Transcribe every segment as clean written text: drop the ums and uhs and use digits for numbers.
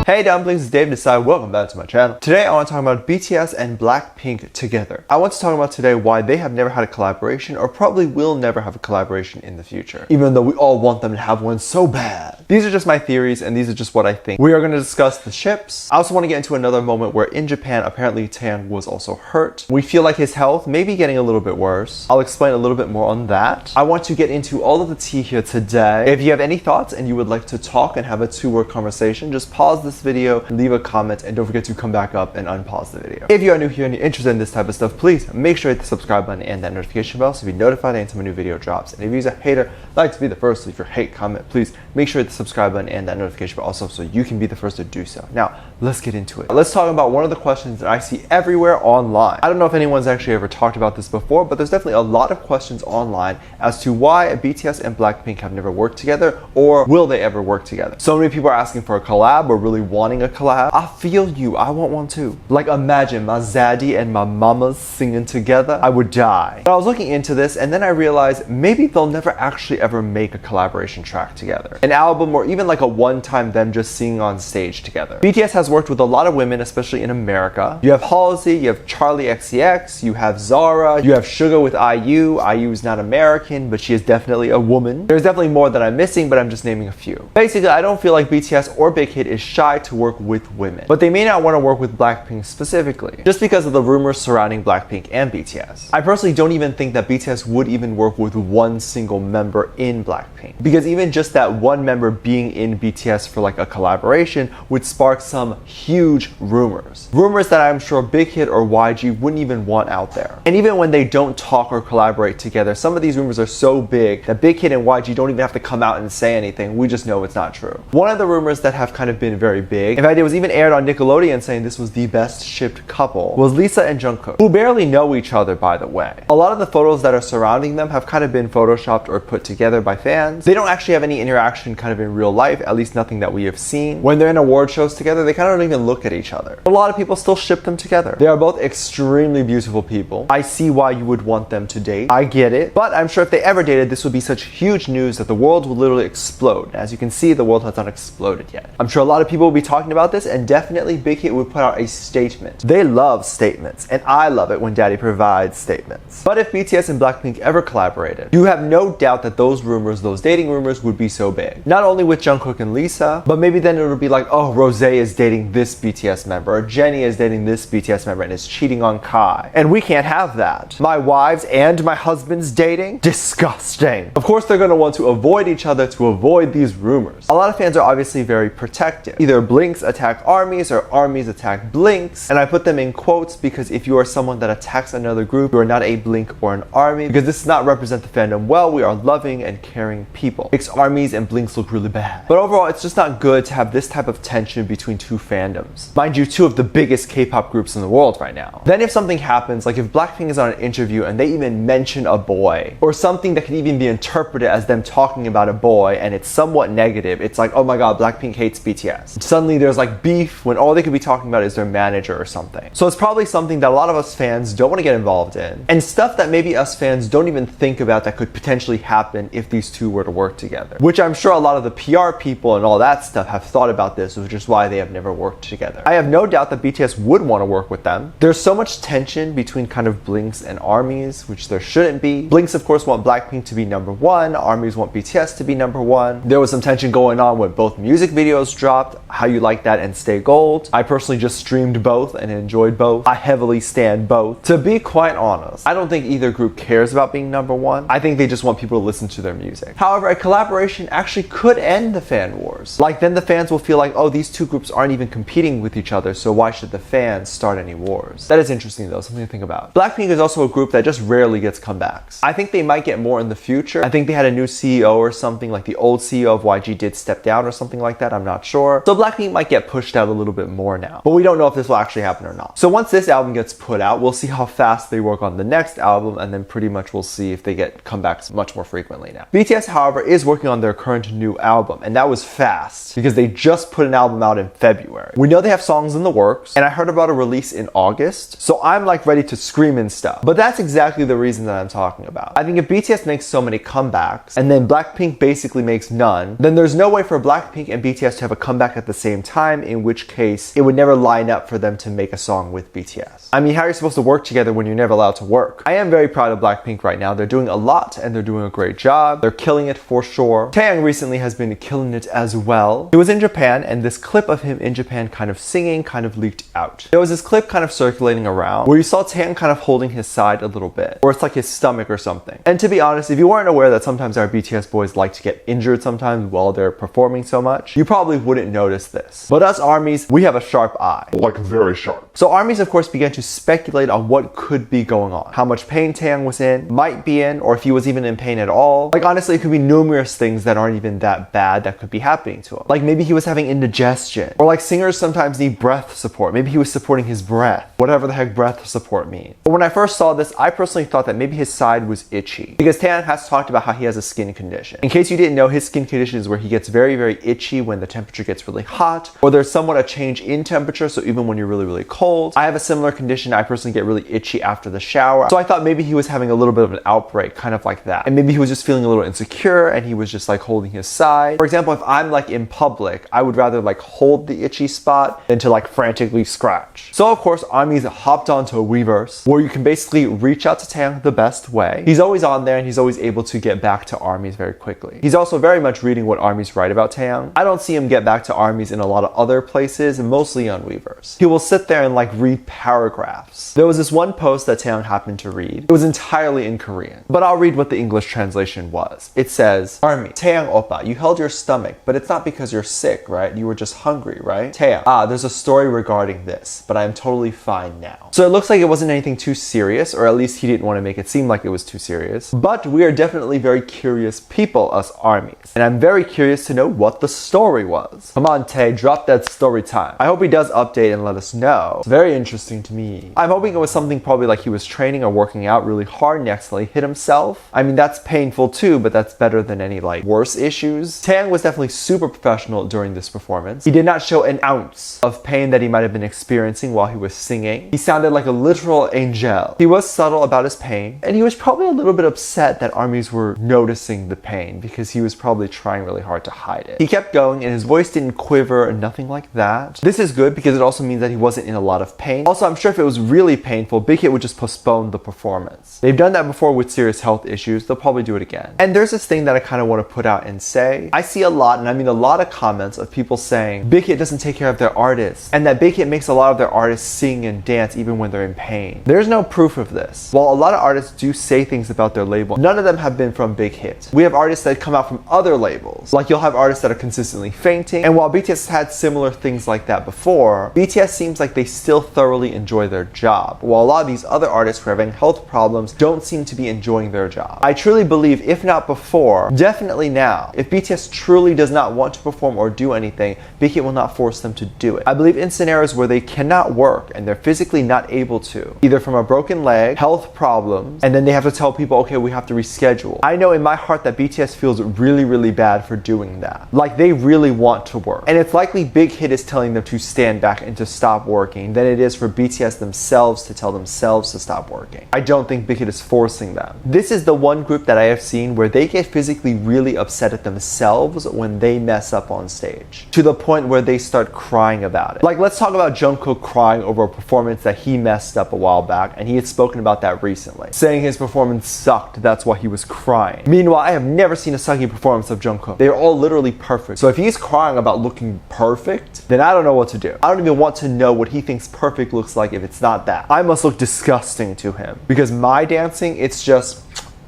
Hey dumplings, it's Dave Desai. Welcome back to my channel. Today I want to talk about BTS and Blackpink together. I want to talk about today why they have never had a collaboration or probably will never have a collaboration in the future, even though we all want them to have one so bad. These are just my theories and these are just what I think. We are going to discuss the ships. I also want to get into another moment where in Japan apparently Taeyang was also hurt. We feel like his health may be getting a little bit worse. I'll explain a little bit more on that. I want to get into all of the tea here today. If you have any thoughts and you would like to talk and have a two-word conversation, just pause this video, leave a comment, and don't forget to come back up and unpause the video. If you are new here and you're interested in this type of stuff, please make sure to hit the subscribe button and that notification bell so you'll be notified anytime a new video drops. And if you're a hater, like to be the first to leave your hate comment, please make sure to hit the subscribe button and that notification bell also so you can be the first to do so. Now, let's get into it. Let's talk about one of the questions that I see everywhere online. I don't know if anyone's actually ever talked about this before, but there's definitely a lot of questions online as to why BTS and Blackpink have never worked together or will they ever work together. So many people are asking for a collab or really wanting a collab. I feel you, I want one too. Like imagine my zaddy and my mamas singing together, I would die. But I was looking into this and then I realized maybe they'll never actually ever make a collaboration track together. An album or even like a one-time them just singing on stage together. BTS has worked with a lot of women, especially in America. You have Halsey, you have Charlie XCX, you have Zara, you have Suga with IU. IU is not American, but she is definitely a woman. There's definitely more that I'm missing, but I'm just naming a few. Basically, I don't feel like BTS or Big Hit is shy to work with women, but they may not want to work with Blackpink specifically, just because of the rumors surrounding Blackpink and BTS. I personally don't even think that BTS would even work with one single member in Blackpink, because even just that one member being in BTS for like a collaboration would spark some huge rumors. Rumors that I'm sure Big Hit or YG wouldn't even want out there. And even when they don't talk or collaborate together, some of these rumors are so big that Big Hit and YG don't even have to come out and say anything. We just know it's not true. One of the rumors that have kind of been very big, in fact it was even aired on Nickelodeon saying this was the best shipped couple, was Lisa and Jungkook, who barely know each other, by the way. A lot of the photos that are surrounding them have kind of been photoshopped or put together by fans. They don't actually have any interaction kind of in real life, at least nothing that we have seen. When they're in award shows together, they kind of don't even look at each other. A lot of people still ship them together. They are both extremely beautiful people. I see why you would want them to date. I get it. But I'm sure if they ever dated, this would be such huge news that the world would literally explode. As you can see, the world has not exploded yet. I'm sure a lot of people will be talking about this, and definitely Big Hit would put out a statement. They love statements, and I love it when Daddy provides statements. But if BTS and Blackpink ever collaborated, you have no doubt that those rumors, those dating rumors would be so big. Not only with Jungkook and Lisa, but maybe then it would be like, oh, Rosé is dating this BTS member, or Jennie is dating this BTS member and is cheating on Kai. And we can't have that. My wives and my husband's dating? Disgusting. Of course, they're going to want to avoid each other to avoid these rumors. A lot of fans are obviously very protective. Either Blinks attack armies or armies attack Blinks. And I put them in quotes because if you are someone that attacks another group, you are not a Blink or an army, because this does not represent the fandom well. We are loving and caring people. Makes armies and Blinks look really bad. But overall, it's just not good to have this type of tension between two fandoms. Mind you, two of the biggest K-pop groups in the world right now. Then if something happens, like if Blackpink is on an interview and they even mention a boy, or something that could even be interpreted as them talking about a boy and it's somewhat negative, it's like, oh my god, Blackpink hates BTS. Suddenly there's like beef when all they could be talking about is their manager or something. So it's probably something that a lot of us fans don't want to get involved in, and stuff that maybe us fans don't even think about that could potentially happen if these two were to work together. Which I'm sure a lot of the PR people and all that stuff have thought about this, which is why they have never worked together. I have no doubt that BTS would want to work with them. There's so much tension between kind of Blinks and armies, which there shouldn't be. Blinks of course want Blackpink to be number one, armies want BTS to be number one. There was some tension going on when both music videos dropped, How You Like That and Stay Gold. I personally just streamed both and enjoyed both. I heavily stand both. To be quite honest, I don't think either group cares about being number one. I think they just want people to listen to their music. However, a collaboration actually could end the fan wars. Like then the fans will feel like, oh, these two groups aren't even competing with each other, so why should the fans start any wars? That is interesting though, something to think about. Blackpink is also a group that just rarely gets comebacks. I think they might get more in the future. I think they had a new CEO or something, like the old CEO of YG did step down or something like that, I'm not sure. So Blackpink might get pushed out a little bit more now. But we don't know if this will actually happen or not. So once this album gets put out, we'll see how fast they work on the next album, and then pretty much we'll see if they get comebacks much more frequently now. BTS, however, is working on their current new album, and that was fast because they just put an album out in February. We know they have songs in the works, and I heard about a release in August, so I'm like ready to scream and stuff. But that's exactly the reason that I'm talking about. I think if BTS makes so many comebacks, and then Blackpink basically makes none, then there's no way for Blackpink and BTS to have a comeback at the same time, in which case it would never line up for them to make a song with BTS. I mean, how are you supposed to work together when you're never allowed to work? I am very proud of Blackpink right now. They're doing a lot and they're doing a great job. They're killing it for sure. Taeyang recently has been killing it as well. He was in Japan and this clip of him in Japan kind of singing kind of leaked out. There was this clip kind of circulating around where you saw Taeyang kind of holding his side a little bit, or it's like his stomach or something. And to be honest, if you weren't aware that sometimes our BTS boys like to get injured sometimes while they're performing so much, you probably wouldn't notice this. But us ARMYs, we have a sharp eye. Like very sharp. So ARMYs of course began to speculate on what could be going on. How much pain Taeyang was in, might be in, or if he was even in pain at all. Like honestly, it could be numerous things that aren't even that bad that could be happening to him. Like maybe he was having indigestion, or like singers sometimes need breath support. Maybe he was supporting his breath, whatever the heck breath support means. But when I first saw this, I personally thought that maybe his side was itchy, because Taeyang has talked about how he has a skin condition. In case you didn't know, his skin condition is where he gets very, very itchy when the temperature gets really hot, or there's somewhat a change in temperature, so even when you're really, really cold. I have a similar condition. I personally get really itchy after the shower. So I thought maybe he was having a little bit of an outbreak, kind of like that. And maybe he was just feeling a little insecure and he was just like holding his side. For example, if I'm like in public, I would rather like hold the itchy spot than to like frantically scratch. So of course, ARMY's hopped onto Weverse, where you can basically reach out to Taeyang the best way. He's always on there and he's always able to get back to ARMYs very quickly. He's also very much reading what ARMYs write about Taeyang. I don't see him get back to ARMYs in a lot of other places, mostly on Weverse. He will sit there and like read paragraphs. There was this one post that Taeyang happened to read. It was entirely in Korean, but I'll read what the English translation was. It says, ARMY, Taeyang oppa, you held your stomach, but it's not because you're sick, right? You were just hungry, right? Taeyang, there's a story regarding this, but I am totally fine now. So it looks like it wasn't anything too serious, or at least he didn't want to make it seem like it was too serious. But we are definitely very curious people, us ARMYs. And I'm very curious to know what the story was. Come on, Tae, drop that story time. I hope he does update and let us know. It's very interesting to me. I'm hoping it was something probably like he was training or working out really hard and accidentally hit himself. I mean, that's painful too, but that's better than any like worse issues. Taeyang was definitely super professional during this performance. He did not show an ounce of pain that he might have been experiencing while he was singing. He sounded like a literal angel. He was subtle about his pain, and he was probably a little bit upset that ARMYs were noticing the pain because he was probably trying really hard to hide it. He kept going and his voice didn't quiver or nothing like that. This is good because it also means that he wasn't in a lot of pain. Also, I'm sure if it was really painful, Big Hit would just postpone the performance. They've done that before with serious health issues. They'll probably do it again. And there's this thing that I kind of want to put out and say. I see a lot, and I mean a lot of comments of people saying Big Hit doesn't take care of their artists, and that Big Hit makes a lot of their artists sing and dance even when they're in pain. There's no proof of this. While a lot of artists do say things about their label, none of them have been from Big Hit. We have artists that come out from other labels. Like you'll have artists that are consistently fainting, and while BTS had similar things like that before, BTS seems like they still thoroughly enjoy their job, while a lot of these other artists who are having health problems don't seem to be enjoying their job. I truly believe, if not before, definitely now, if BTS truly does not want to perform or do anything, Big Hit will not force them to do it. I believe in scenarios where they cannot work and they're physically not able to, either from a broken leg, health problems, and then they have to tell people, okay, we have to reschedule. I know in my heart that BTS feels really, really bad for doing that. Like they really want to work. And it's likely Big Hit is telling them to stand back and to stop working than it is for BTS themselves to tell themselves to stop working. I don't think Big Hit is forcing them. This is the one group that I have seen where they get physically really upset at themselves when they mess up on stage, to the point where they start crying about it. Like let's talk about Jungkook crying over a performance that he messed up a while back, and he had spoken about that recently, saying his performance sucked, that's why he was crying. Meanwhile, I have never seen a sucky performance of Jungkook. They're all literally perfect. So if he's crying about looking perfect, then I don't know what to do. I don't even want to know what he thinks perfect looks like if it's not that. I must look disgusting to him, because my dancing, it's just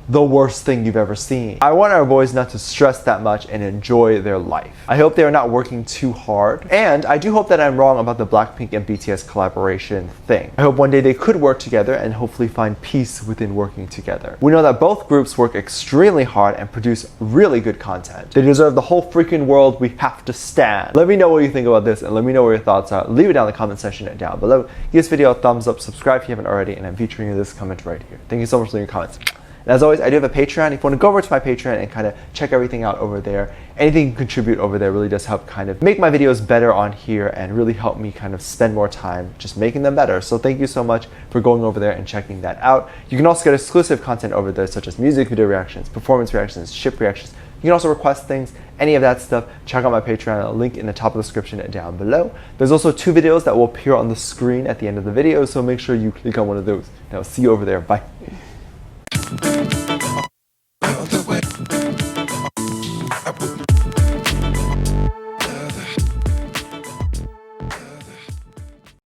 the worst thing you've ever seen. I want our boys not to stress that much and enjoy their life. I hope they are not working too hard, and I do hope that I'm wrong about the Blackpink and BTS collaboration thing. I hope one day they could work together and hopefully find peace within working together. We know that both groups work extremely hard and produce really good content. They deserve the whole freaking world. We have to stand. Let me know what you think about this, and let me know what your thoughts are. Leave it down in the comment section down below. Give this video a thumbs up, subscribe if you haven't already, and I'm featuring this comment right here. Thank you so much for your comments. And as always, I do have a Patreon. If you want to go over to my Patreon and kind of check everything out over there, anything you can contribute over there really does help kind of make my videos better on here and really help me kind of spend more time just making them better. So thank you so much for going over there and checking that out. You can also get exclusive content over there, such as music video reactions, performance reactions, ship reactions, You can also request things, any of that stuff. Check out my Patreon, link in the top of the description down below. There's also 2 videos that will appear on the screen at the end of the video, so make sure you click on one of those. Now, see you over there. Bye.